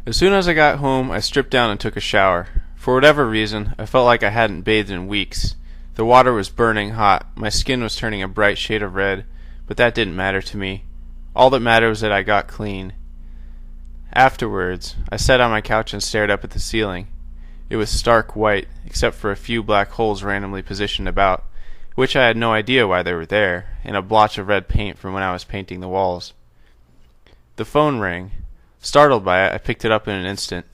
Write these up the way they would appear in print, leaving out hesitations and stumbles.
As soon as I got home, I stripped down and took a shower. For whatever reason, I felt like I hadn't bathed in weeks. The water was burning hot, my skin was turning a bright shade of red, but that didn't matter to me. All that mattered was that I got clean. Afterwards, I sat on my couch and stared up at the ceiling. It was stark white, except for a few black holes randomly positioned about, which I had no idea why they were there, and a blotch of red paint from when I was painting the walls. The phone rang. Startled by it, I picked it up in an instant.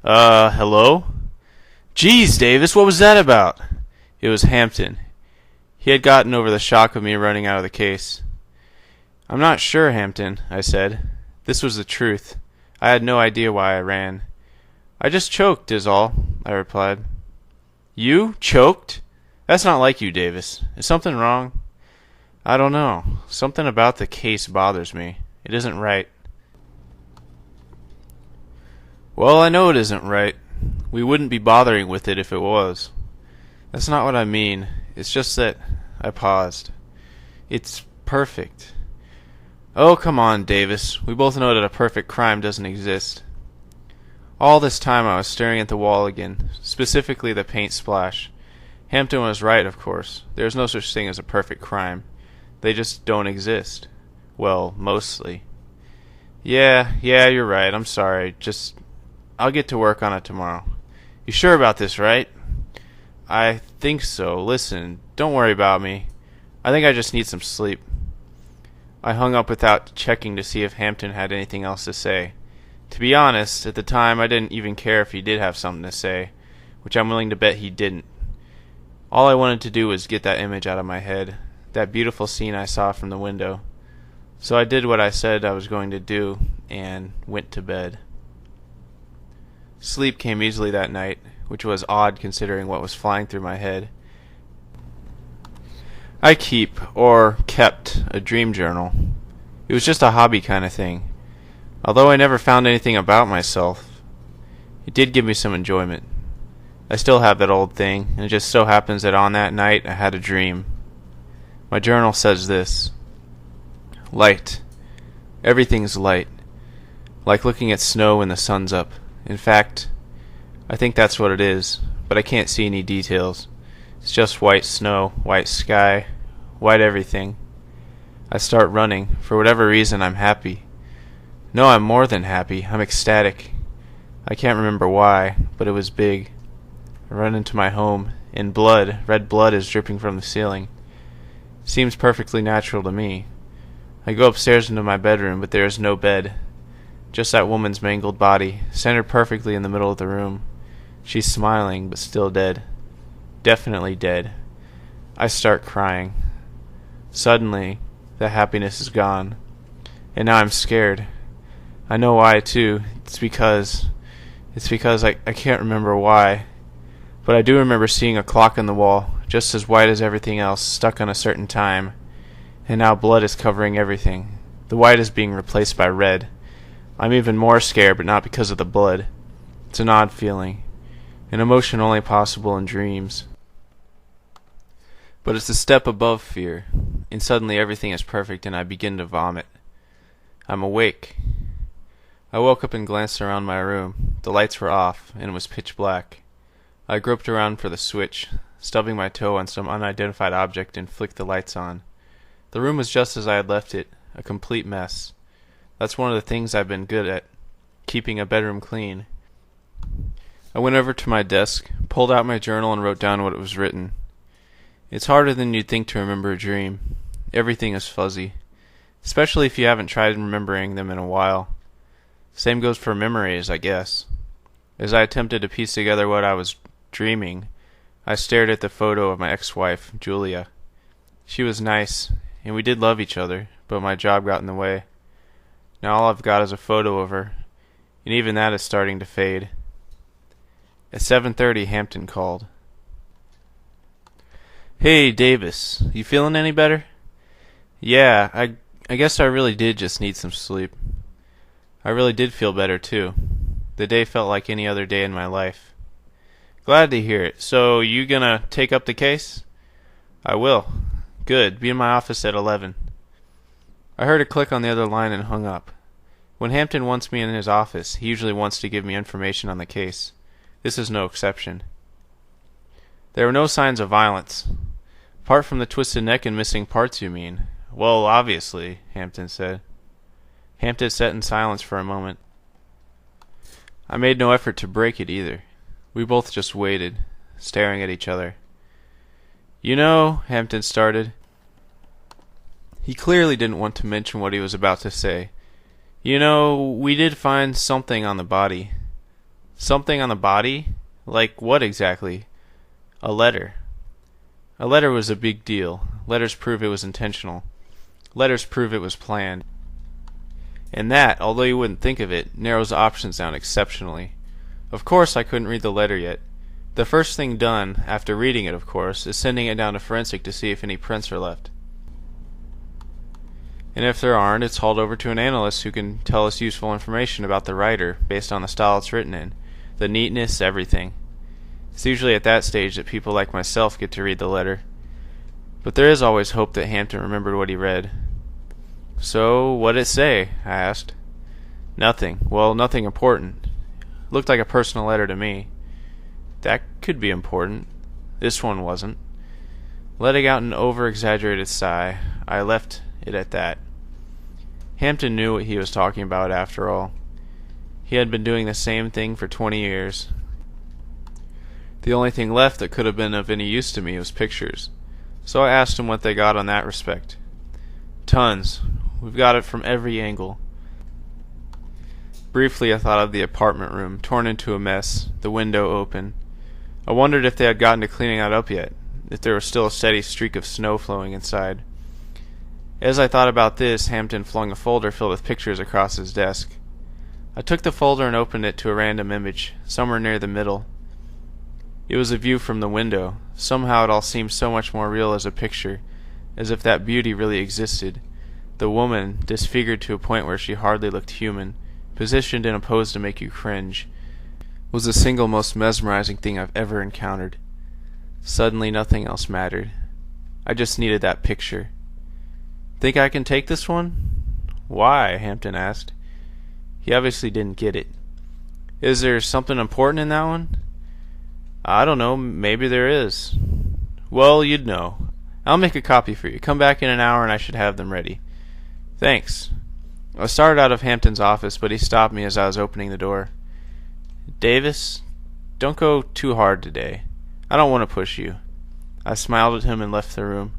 Hello? Geez, Davis, what was that about? It was Hampton. He had gotten over the shock of me running out of the case. I'm not sure, Hampton, I said. This was the truth. I had no idea why I ran. I just choked, is all, I replied. You? Choked? That's not like you, Davis. Is something wrong? I don't know. Something about the case bothers me. It isn't right. Well, I know it isn't right. We wouldn't be bothering with it if it was. That's not what I mean. It's just that I paused. It's perfect. Oh, come on, Davis. We both know that a perfect crime doesn't exist. All this time I was staring at the wall again, specifically the paint splash. Hampton was right, of course. There's no such thing as a perfect crime. They just don't exist. Well, mostly. Yeah, you're right. I'm sorry. I'll get to work on it tomorrow. You sure about this, right? I think so. Listen, don't worry about me. I think I just need some sleep. I hung up without checking to see if Hampton had anything else to say. To be honest, at the time I didn't even care if he did have something to say, which I'm willing to bet he didn't. All I wanted to do was get that image out of my head, that beautiful scene I saw from the window. So I did what I said I was going to do, and went to bed. Sleep came easily that night, which was odd considering what was flying through my head. I kept, a dream journal. It was just a hobby kind of thing. Although I never found anything about myself, it did give me some enjoyment. I still have that old thing, and it just so happens that on that night I had a dream. My journal says this: light. Everything's light. Like looking at snow when the sun's up. In fact, I think that's what it is, but I can't see any details. It's just white snow, white sky, white everything. I start running. For whatever reason, I'm happy. No, I'm more than happy. I'm ecstatic. I can't remember why, but it was big. I run into my home, and red blood is dripping from the ceiling. Seems perfectly natural to me. I go upstairs into my bedroom, but there is no bed. Just that woman's mangled body, centered perfectly in the middle of the room. She's smiling, but still dead. Definitely dead. I start crying. Suddenly, the happiness is gone. And now I'm scared. I know why, too. It's because I can't remember why. But I do remember seeing a clock on the wall, just as white as everything else, stuck on a certain time. And now blood is covering everything. The white is being replaced by red. I'm even more scared, but not because of the blood. It's an odd feeling. An emotion only possible in dreams. But it's a step above fear, and suddenly everything is perfect and I begin to vomit. I'm awake. I woke up and glanced around my room. The lights were off, and it was pitch black. I groped around for the switch, stubbing my toe on some unidentified object, and flicked the lights on. The room was just as I had left it, a complete mess. That's one of the things I've been good at, keeping a bedroom clean. I went over to my desk, pulled out my journal, and wrote down what it was written. It's harder than you'd think to remember a dream. Everything is fuzzy, especially if you haven't tried remembering them in a while. Same goes for memories, I guess. As I attempted to piece together what I was dreaming, I stared at the photo of my ex-wife, Julia. She was nice, and we did love each other, but my job got in the way. Now all I've got is a photo of her, and even that is starting to fade. At 7:30, Hampton called. Hey, Davis, you feeling any better? Yeah, I guess I really did just need some sleep. I really did feel better, too. The day felt like any other day in my life. Glad to hear it. So, you gonna take up the case? I will. Good. Be in my office at 11. I heard a click on the other line and hung up. When Hampton wants me in his office, he usually wants to give me information on the case. This is no exception. There were no signs of violence. Apart from the twisted neck and missing parts, you mean? Well, obviously, Hampton said. Hampton sat in silence for a moment. I made no effort to break it either. We both just waited, staring at each other. You know, Hampton started. He clearly didn't want to mention what he was about to say. You know, we did find something on the body. Something on the body? Like what exactly? A letter. A letter was a big deal. Letters prove it was intentional. Letters prove it was planned. And that, although you wouldn't think of it, narrows the options down exceptionally. Of course I couldn't read the letter yet. The first thing done, after reading it of course, is sending it down to forensic to see if any prints are left. And if there aren't, it's hauled over to an analyst who can tell us useful information about the writer based on the style it's written in, the neatness, everything. It's usually at that stage that people like myself get to read the letter. But there is always hope that Hampton remembered what he read. So, what'd it say? I asked. Nothing. Well, nothing important. Looked like a personal letter to me. That could be important. This one wasn't. Letting out an over-exaggerated sigh, I left it at that. Hampton knew what he was talking about after all. He had been doing the same thing for 20 years. The only thing left that could have been of any use to me was pictures. So I asked him what they got on that respect. Tons. We've got it from every angle. Briefly I thought of the apartment room, torn into a mess, the window open. I wondered if they had gotten to cleaning that up yet, if there was still a steady streak of snow flowing inside. As I thought about this, Hampton flung a folder filled with pictures across his desk. I took the folder and opened it to a random image, somewhere near the middle. It was a view from the window. Somehow it all seemed so much more real as a picture, as if that beauty really existed. The woman, disfigured to a point where she hardly looked human, positioned in a pose to make you cringe, was the single most mesmerizing thing I've ever encountered. Suddenly nothing else mattered. I just needed that picture. Think I can take this one? Why? Hampton asked. He obviously didn't get it. Is there something important in that one? I don't know, maybe there is. Well, you'd know. I'll make a copy for you. Come back in an hour and I should have them ready. Thanks. I started out of Hampton's office, but he stopped me as I was opening the door. Davis, don't go too hard today. I don't want to push you. I smiled at him and left the room.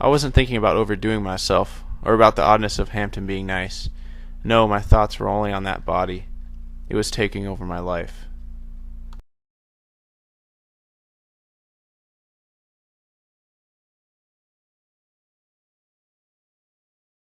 I wasn't thinking about overdoing myself, or about the oddness of Hampton being nice. No, my thoughts were only on that body. It was taking over my life.